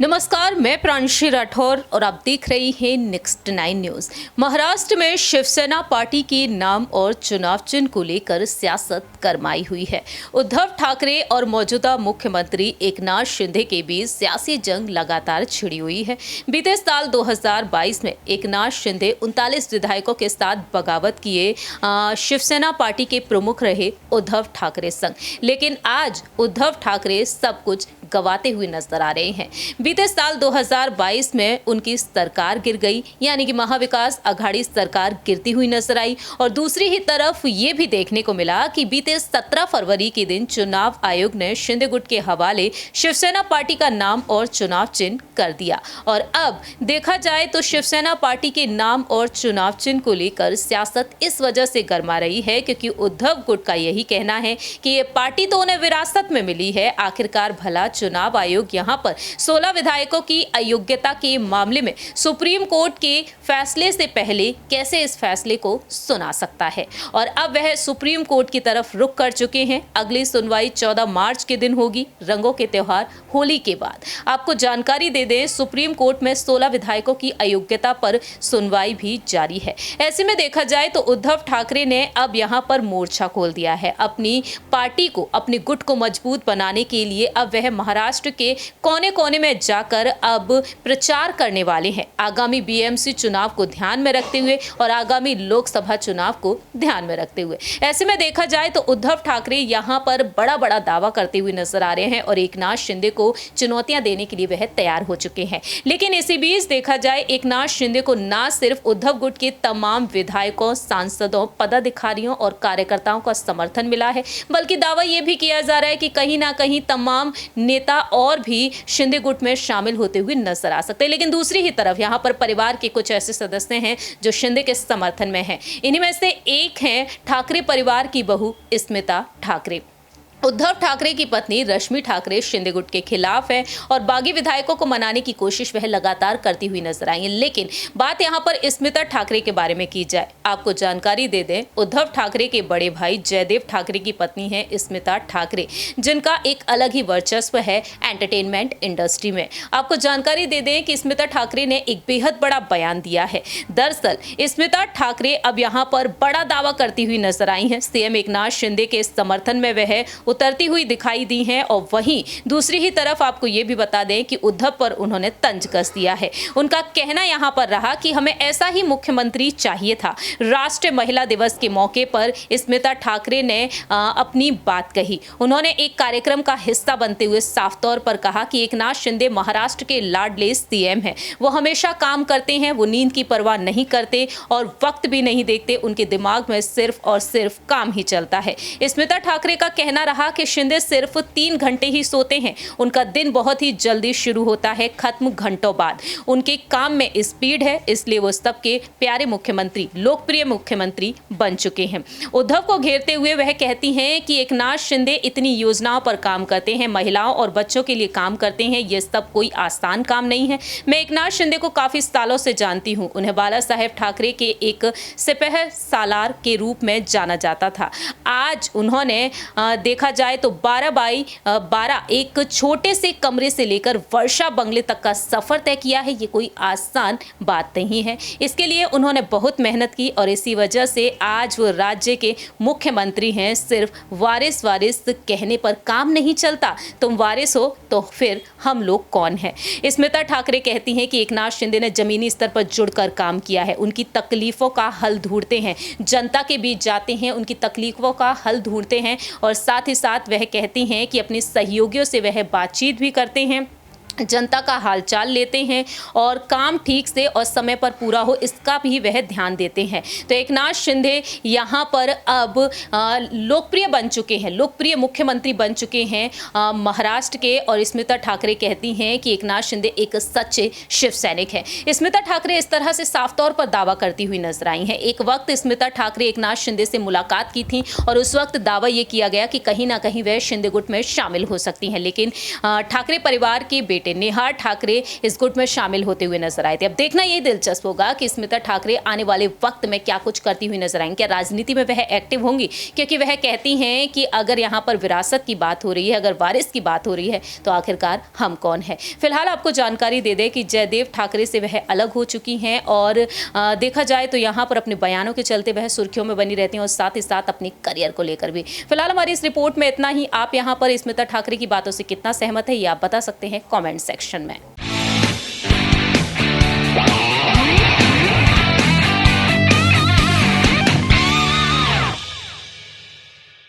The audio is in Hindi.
नमस्कार, मैं प्रांशी राठौर और आप देख रही हैं नेक्स्ट 9 न्यूज। महाराष्ट्र में शिवसेना पार्टी के नाम और चुनाव चिन्ह को लेकर सियासत गरमाई हुई है। उद्धव ठाकरे और मौजूदा मुख्यमंत्री एकनाथ शिंदे के बीच सियासी जंग लगातार छिड़ी हुई है। बीते साल 2022 में एकनाथ शिंदे 39 विधायकों के साथ बगावत किए शिवसेना पार्टी के प्रमुख रहे उद्धव ठाकरे संग, लेकिन आज उद्धव ठाकरे सब कुछ गवाते हुए नजर आ रहे हैं। बीते साल 2022 में उनकी सरकार गिर गई, यानी कि महाविकास अघाड़ी सरकार गिरती हुई नजर आई। और दूसरी ही तरफ ये भी देखने को मिला कि बीते 17 फरवरी के दिन चुनाव आयोग ने शिंदे गुट के हवाले शिवसेना पार्टी का नाम और चुनाव चिन्ह कर दिया। और अब देखा जाए तो शिवसेना पार्टी के नाम और चुनाव चिन्ह को लेकर सियासत इस वजह से गरमा रही है क्योंकि उद्धव गुट का यही कहना है कि ये पार्टी तो उन्हें विरासत में मिली है। आखिरकार भला चुनाव आयोग यहां पर 16 विधायकों की अयोग्यता के मामले में सुप्रीम कोर्ट के फैसले से पहले कैसे इस फैसले को सुना सकता है। और अब वह सुप्रीम कोर्ट की तरफ रुख कर चुके हैं। अगली सुनवाई 14 मार्च के दिन होगी, रंगों के त्योहार होली के बाद। आपको जानकारी दे दें, सुप्रीम कोर्ट में 16 विधायकों की अयोग्यता पर सुनवाई भी जारी है। ऐसे में देखा जाए तो उद्धव ठाकरे ने अब यहां पर मोर्चा खोल दिया है। अपनी पार्टी को, अपने गुट को मजबूत बनाने के लिए अब वह महाराष्ट्र के कोने कोने में जाकर अब प्रचार करने वाले हैं, आगामी बीएमसी चुनाव को ध्यान में रखते हुए और आगामी लोकसभा चुनाव को ध्यान में रखते हुए। ऐसे में देखा जाए तो उद्धव ठाकरे यहां पर बड़ा बड़ा दावा करते हुए नजर आ रहे हैं और एकनाथ शिंदे को चुनौतियां देने के लिए वह तैयार हो चुके हैं। लेकिन इसी बीच देखा जाए, एकनाथ शिंदे को न सिर्फ उद्धव गुट के तमाम विधायकों, सांसदों, पदाधिकारियों और कार्यकर्ताओं का समर्थन मिला है, बल्कि दावा यह भी किया जा रहा है कि कहीं ना कहीं तमाम नेता और भी शिंदे गुट में शामिल होते हुए नजर आ सकते हैं। लेकिन दूसरी ही तरफ यहां पर परिवार के कुछ ऐसे सदस्य हैं जो शिंदे के समर्थन में हैं। इन्हीं में से एक हैं ठाकरे परिवार की बहू स्मिता ठाकरे। उद्धव ठाकरे की पत्नी रश्मि ठाकरे शिंदे गुट के खिलाफ है और बागी विधायकों को मनाने की कोशिश वह लगातार करती हुई नजर आई है। लेकिन बात यहां पर स्मिता ठाकरे के बारे में की जाए, आपको जानकारी दे दें, उद्धव ठाकरे के बड़े भाई जयदेव ठाकरे की पत्नी है स्मिता ठाकरे, जिनका एक अलग ही वर्चस्व है एंटरटेनमेंट इंडस्ट्री में। आपको जानकारी दे दें कि स्मिता ठाकरे ने एक बेहद बड़ा बयान दिया है। दरअसल स्मिता ठाकरे अब यहां पर बड़ा दावा करती हुई नजर आई है। सीएम एकनाथ शिंदे के समर्थन में वह उतरती हुई दिखाई दी हैं और वहीं दूसरी ही तरफ आपको ये भी बता दें कि उद्धव पर उन्होंने तंज कस दिया है। उनका कहना यहां पर रहा कि हमें ऐसा ही मुख्यमंत्री चाहिए था। राष्ट्रीय महिला दिवस के मौके पर स्मिता ठाकरे ने अपनी बात कही। उन्होंने एक कार्यक्रम का हिस्सा बनते हुए साफ तौर पर कहा कि एकनाथ शिंदे महाराष्ट्र के लाडले सीएम हैं। वो हमेशा काम करते हैं, वो नींद की परवाह नहीं करते और वक्त भी नहीं देखते। उनके दिमाग में सिर्फ और सिर्फ काम ही चलता है। स्मिता ठाकरे का कहना रहा कि शिंदे सिर्फ 3 घंटे ही सोते हैं। उनका दिन बहुत ही जल्दी शुरू होता है, खत्म घंटों बाद। उनके काम में स्पीड है, इसलिए वो सबके प्यारे मुख्यमंत्री, लोकप्रिय मुख्यमंत्री बन चुके हैं। उद्धव को घेरते हुए वह कहती हैं कि एकनाथ शिंदे इतनी योजनाओं पर काम करते हैं, महिलाओं और बच्चों के लिए काम करते हैं। ये सब कोई आसान काम नहीं है। मैं एकनाथ शिंदे को काफी सालों से जानती हूँ। उन्हें बाला साहेब ठाकरे के एक सिपह सालार के रूप में जाना जाता था। आज उन्होंने देखा जाए तो 12 बाई 12 एक छोटे से कमरे से लेकर वर्षा बंगले तक का सफर तय किया है। ये कोई आसान बात नहीं है। इसके लिए उन्होंने बहुत मेहनत की और इसी वजह से आज वो राज्य के मुख्यमंत्री हैं। सिर्फ वारिस वारिस कहने पर काम नहीं चलता। तुम वारिस हो तो फिर हम लोग कौन हैं? स्मिता ठाकरे कहती हैं कि एकनाथ शिंदे ने जमीनी स्तर पर जुड़कर काम किया है। उनकी तकलीफों का हल ढूंढते हैं, जनता के बीच जाते हैं, उनकी तकलीफों का हल ढूंढते हैं और साथ ही साथ वह कहती हैं कि अपने सहयोगियों से वह बातचीत भी करते हैं, जनता का हालचाल लेते हैं और काम ठीक से और समय पर पूरा हो इसका भी वह ध्यान देते हैं। तो एकनाथ शिंदे यहाँ पर अब लोकप्रिय बन चुके हैं, लोकप्रिय मुख्यमंत्री बन चुके हैं महाराष्ट्र के। और स्मिता ठाकरे कहती हैं कि एकनाथ शिंदे एक सच्चे शिव सैनिक हैं। स्मिता ठाकरे इस तरह से साफ तौर पर दावा करती हुई नजर आई हैं। एक वक्त स्मिता ठाकरे एकनाथ शिंदे से मुलाकात की थी और उस वक्त दावा ये किया गया कि कहीं ना कहीं वह शिंदे गुट में शामिल हो सकती हैं। लेकिन ठाकरे परिवार के बेटे नेहा ठाकरे इस गुट में शामिल होते हुए नजर आए थे। अब देखना ये दिलचस्प होगा कि स्मिता ठाकरे आने वाले वक्त में क्या कुछ करती हुई नजर आएंगी। क्या राजनीति में वह एक्टिव होंगी, क्योंकि वह कहती हैं कि अगर यहाँ पर विरासत की बात हो रही है, अगर वारिस की बात हो रही है, तो आखिरकार हम कौन है। फिलहाल आपको जानकारी दे दें कि जयदेव ठाकरे से वह अलग हो चुकी हैं और देखा जाए तो यहाँ पर अपने बयानों के चलते वह सुर्खियों में बनी रहती हैं और साथ ही साथ अपनी करियर को लेकर भी। फिलहाल हमारी इस रिपोर्ट में इतना ही। आप यहाँ पर स्मिता ठाकरे की बातों से कितना सहमत है, ये आप बता सकते हैं कमेंट सेक्शन में।